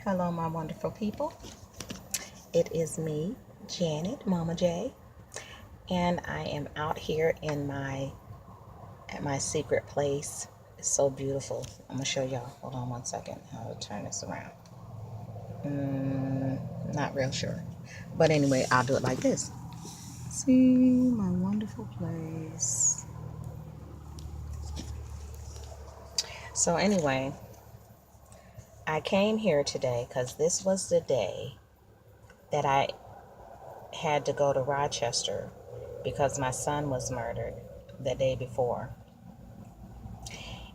Hello, my wonderful people. It is me, Janet, Mama J, and I am out here at my secret place. It's so beautiful. I'm gonna show y'all. Hold on one second. How to turn this around? Not real sure, but anyway, I'll do it like this. See my wonderful place. So anyway, I came here today because this was the day that I had to go to Rochester because my son was murdered the day before.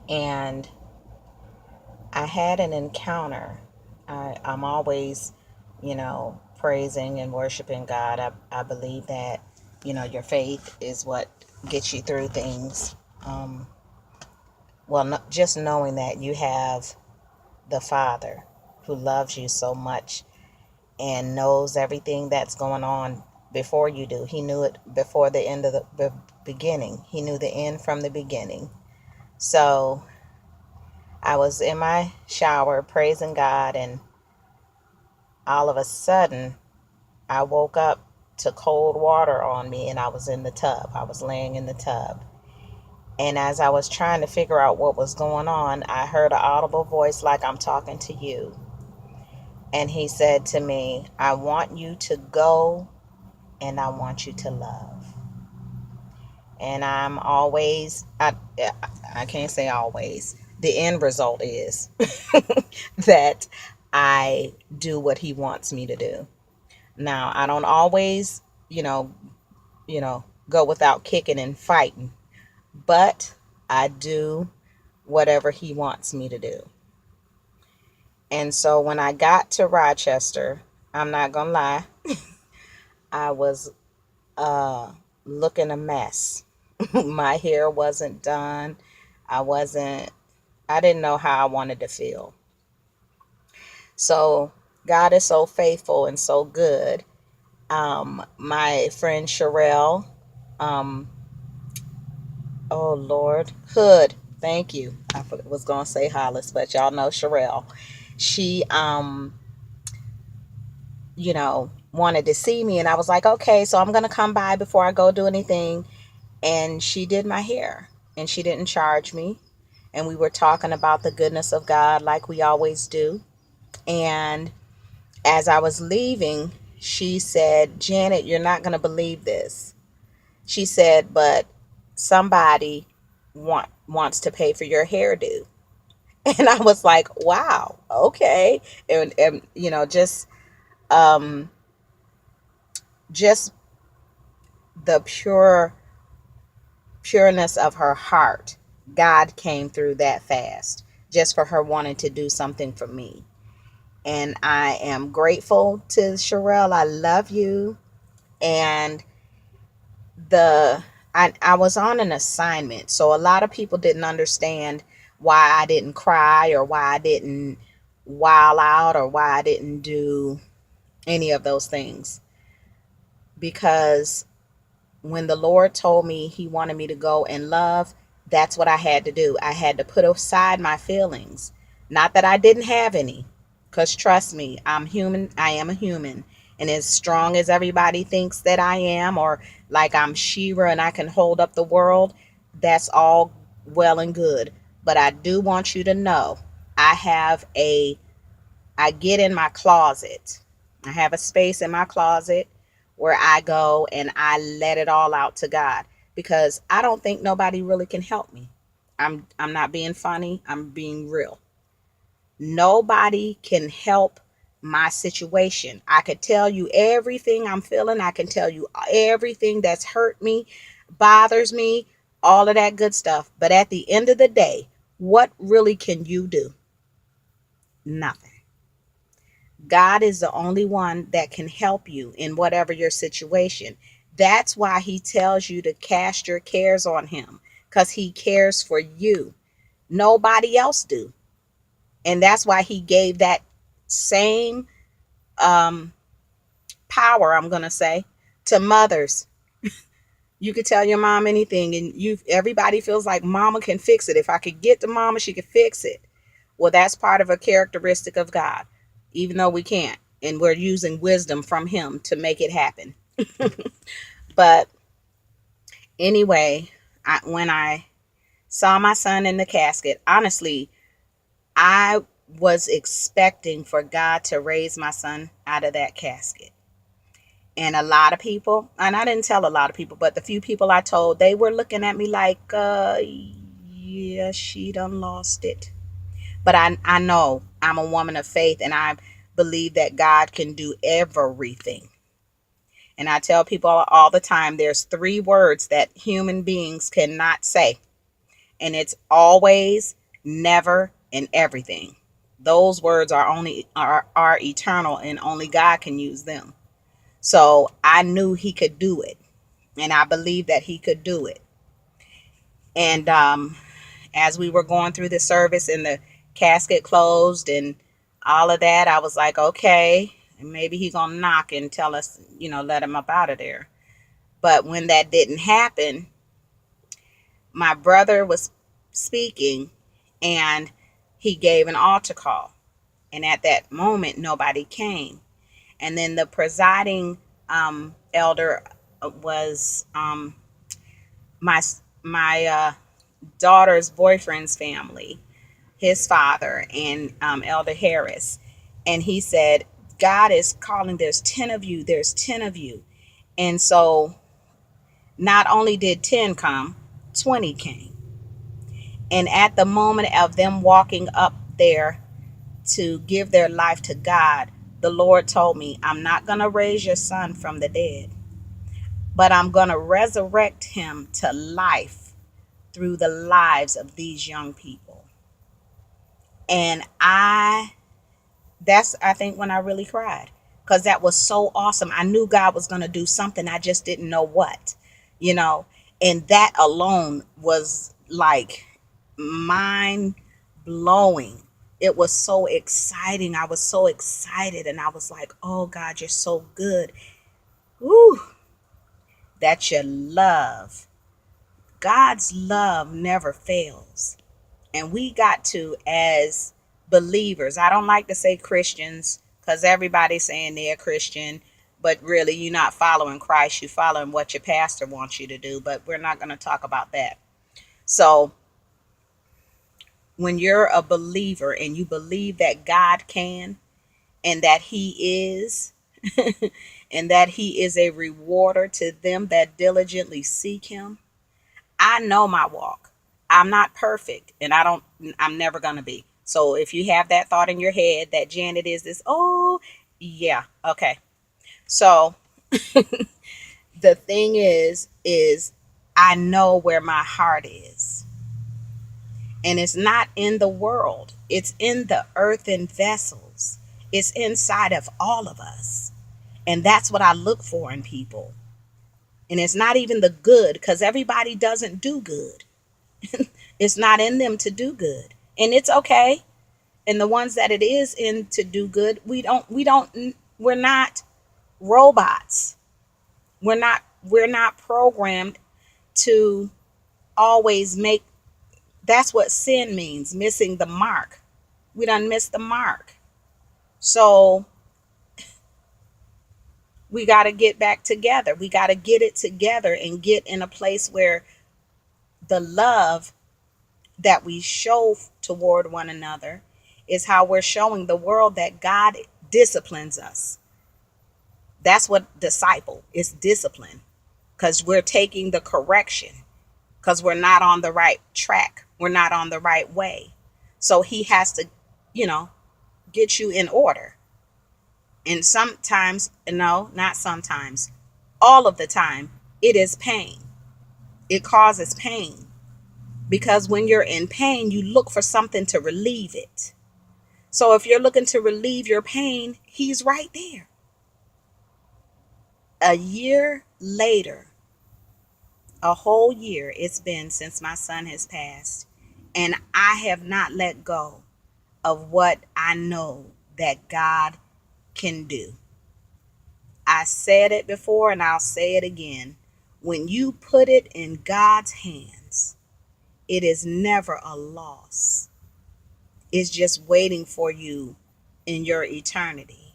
And I had an encounter. I'm always, praising and worshiping God. I believe that, your faith is what gets you through things. Just knowing that you have the Father who loves you so much and knows everything that's going on before you do. He knew it before the end of the beginning. He knew the end from the beginning. So I was in my shower praising God, and all of a sudden I woke up to cold water on me, and I was in the tub. I was laying in the tub. And as I was trying to figure out what was going on, I heard an audible voice like I'm talking to you. And he said to me, I want you to go and I want you to love. And I can't say always. The end result is that I do what he wants me to do. Now, I don't always, go without kicking and fighting, but I do whatever he wants me to do. And so when I got to Rochester, I'm not going to lie, I was looking a mess. My hair wasn't done. I didn't know how I wanted to feel. So God is so faithful and so good. My friend Sherelle, um, oh Lord, Hood, thank you. I was going to say Hollis, but y'all know Sherelle. She, wanted to see me, and I was like, okay, so I'm going to come by before I go do anything. And she did my hair, and she didn't charge me. And we were talking about the goodness of God like we always do. And as I was leaving, she said, Janet, you're not going to believe this. She said, but somebody wants to pay for your hairdo. And I was like, wow, okay. And um, just the pureness of her heart. God came through that fast just for her wanting to do something for me. And I am grateful to Sherelle. I love you. And I was on an assignment. So a lot of people didn't understand why I didn't cry, or why I didn't wild out, or why I didn't do any of those things. Because when the Lord told me he wanted me to go and love, that's what I had to do. I had to put aside my feelings. Not that I didn't have any, because trust me, I'm human. I am a human. And as strong as everybody thinks that I am, or like I'm Shira and I can hold up the world, that's all well and good. But I do want you to know, I have I get in my closet. I have a space in my closet where I go and I let it all out to God, because I don't think nobody really can help me. I'm not being funny. I'm being real. Nobody can help my situation. I could tell you everything I'm feeling. I can tell you everything that's hurt me, bothers me, all of that good stuff. But at the end of the day, what really can you do? Nothing. God is the only one that can help you in whatever your situation. That's why he tells you to cast your cares on him, because he cares for you. Nobody else do. And that's why he gave that same um, power, I'm going to say, to mothers. You could tell your mom anything, and everybody feels like mama can fix it. If I could get to mama, she could fix it. Well, that's part of a characteristic of God. even though we can't. And we're using wisdom from him to make it happen. But anyway, when I saw my son in the casket, honestly, I was expecting for God to raise my son out of that casket. And a lot of people, and I didn't tell a lot of people, but the few people I told, they were looking at me like, yeah, she done lost it. But I know I'm a woman of faith, and I believe that God can do everything. And I tell people all the time, there's three words that human beings cannot say. And it's always, never, and everything. Those words are eternal, and only God can use them. So I knew he could do it, and I believed that he could do it. And as we were going through the service and the casket closed and all of that, I was like, okay, maybe he's gonna knock and tell us, let him up out of there. But when that didn't happen, my brother was speaking, and he gave an altar call. And at that moment, nobody came. And then the presiding elder was my daughter's boyfriend's family, his father, and Elder Harris. And he said, God is calling, there's 10 of you, there's 10 of you. And so not only did 10 come, 20 came. And at the moment of them walking up there to give their life to God, the Lord told me, I'm not going to raise your son from the dead, but I'm going to resurrect him to life through the lives of these young people. And I think when I really cried, because that was so awesome. I knew God was going to do something. I just didn't know what, you know, and that alone was like mind blowing. It was so exciting. I was so excited, and I was like, oh God, you're so good. Woo, that's your love. God's love never fails. And we got to, as believers, I don't like to say Christians because everybody's saying they're Christian, but really you're not following Christ. You're following what your pastor wants you to do, but we're not going to talk about that. So when you're a believer and you believe that God can, and that he is, and that he is a rewarder to them that diligently seek him, I know my walk. I'm not perfect, and I'm never going to be. So if you have that thought in your head that Janet is this, oh, yeah, okay. So the thing is I know where my heart is. And it's not in the world. It's in the earthen vessels. It's inside of all of us. And that's what I look for in people. And it's not even the good, because everybody doesn't do good. It's not in them to do good, and it's okay. And the ones that it is in to do good, we're not robots. We're not programmed to always make. That's what sin means, missing the mark. We done missed the mark. So we got to get back together. We got to get it together and get in a place where the love that we show toward one another is how we're showing the world that God disciplines us. That's what disciple is, discipline, because we're taking the correction, because we're not on the right track. We're not on the right way. So he has to, you know, get you in order. And sometimes, no, not sometimes, all of the time, it is pain. It causes pain. Because when you're in pain, you look for something to relieve it. So if you're looking to relieve your pain, he's right there. A year later, a whole year it's been since my son has passed, and I have not let go of what I know that God can do. I said it before and I'll say it again. When you put it in God's hands, it is never a loss. It's just waiting for you in your eternity.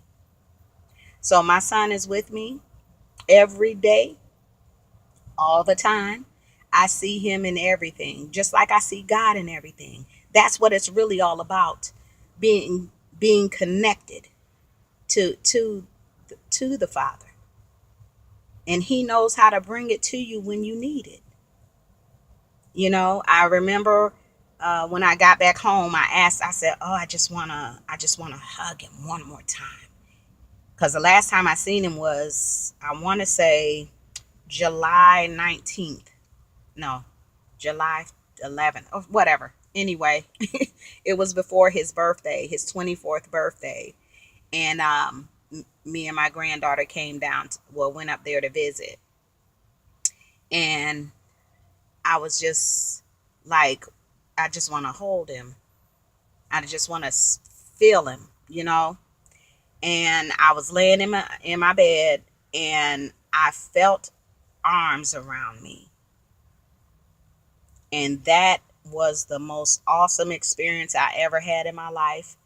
So my son is with me every day, all the time. I see him in everything, just like I see God in everything. That's what it's really all about. Being connected to the Father. And he knows how to bring it to you when you need it. I remember when I got back home, I said, "Oh, I just wanna hug him one more time." Because the last time I seen him was, I want to say, July 19th. No, July 11th, or whatever. Anyway, it was before his birthday, his 24th birthday. And me and my granddaughter came down, went up there to visit. And I was just like, I just want to hold him. I just want to feel him. And I was laying in my bed, and I felt arms around me. And that was the most awesome experience I ever had in my life.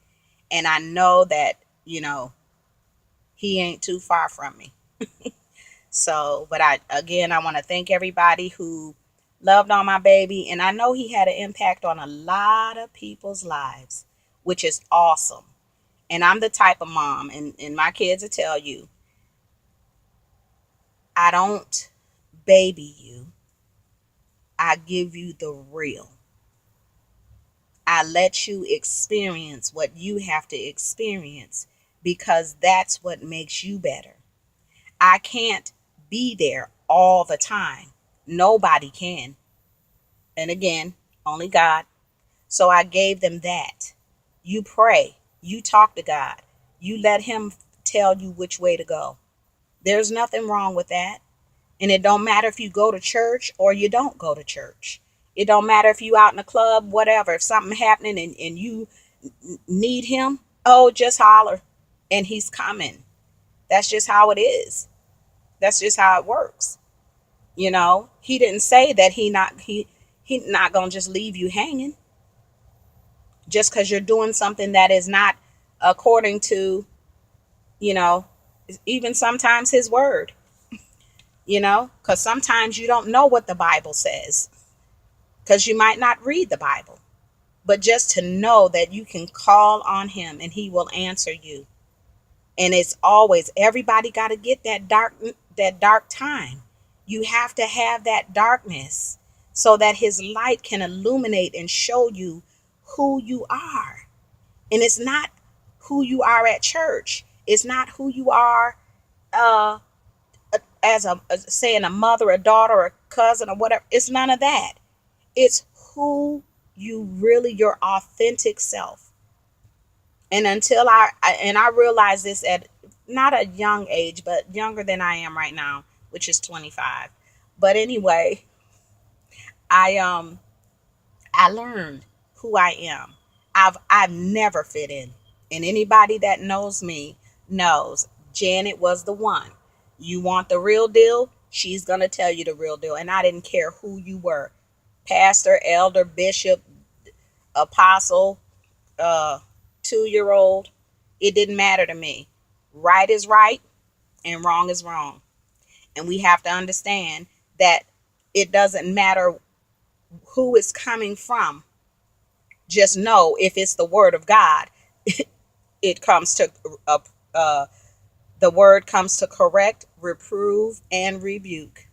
And I know that, he ain't too far from me. So, but I want to thank everybody who loved on my baby. And I know he had an impact on a lot of people's lives, which is awesome. And I'm the type of mom, and my kids will tell you, I don't baby you. I give you the real. I let you experience what you have to experience, because that's what makes you better. I can't be there all the time. Nobody can. And again, only God. So I gave them that. You pray. You talk to God. You let him tell you which way to go. There's nothing wrong with that. And it don't matter if you go to church or you don't go to church. It don't matter if you out in the club, whatever. If something happening and you need him, oh, just holler. And he's coming. That's just how it is. That's just how it works. He didn't say that he not gonna just leave you hanging just because you're doing something that is not according to, you know, even sometimes his word, because sometimes you don't know what the Bible says, because you might not read the Bible. But just to know that you can call on him and he will answer you. And it's always, everybody got to get that dark time. You have to have that darkness so that his light can illuminate and show you who you are. And it's not who you are at church. It's not who you are uh, as saying a mother, a daughter, a cousin, or whatever. It's none of that. It's who you really, your authentic self. And until I realized this at not a young age, but younger than I am right now, which is 25. But anyway, I I learned who I am. I've never fit in. And anybody that knows me knows Janet was the one. You want the real deal? She's going to tell you the real deal. And I didn't care who you were. Pastor, elder, bishop, apostle, 2-year-old. It didn't matter to me. Right is right and wrong is wrong. And we have to understand that it doesn't matter who it's coming from. Just know if it's the word of God, it comes to the word comes to correct, reprove, and rebuke.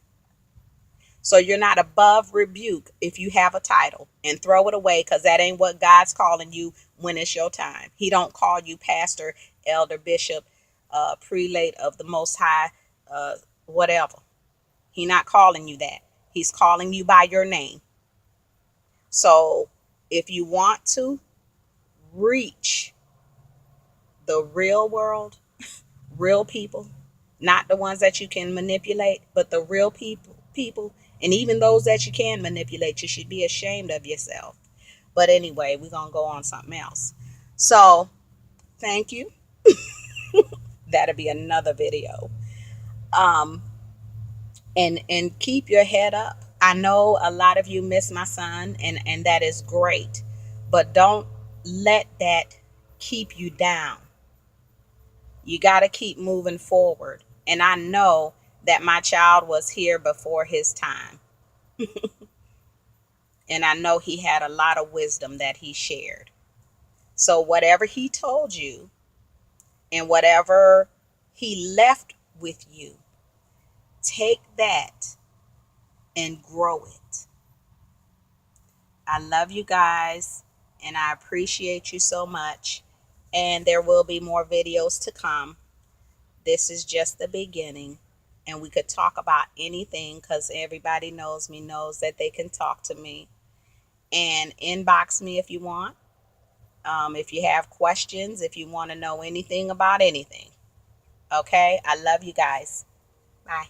So you're not above rebuke if you have a title, and throw it away, because that ain't what God's calling you when it's your time. He don't call you pastor, elder, bishop, prelate of the Most High, whatever. He not calling you that. He's calling you by your name. So if you want to reach the real world, real people, not the ones that you can manipulate, but the real people, and even those that you can manipulate, you should be ashamed of yourself. But anyway, we're going to go on something else. So thank you. That'll be another video. Um, and keep your head up. I know a lot of you miss my son, and that is great, but don't let that keep you down. You got to keep moving forward. And I know that my child was here before his time. And I know he had a lot of wisdom that he shared. So, whatever he told you and whatever he left with you, take that and grow it. I love you guys and I appreciate you so much. And there will be more videos to come. This is just the beginning. And we could talk about anything because everybody knows me, knows that they can talk to me. And inbox me if you want. If you have questions, if you want to know anything about anything. Okay? I love you guys. Bye.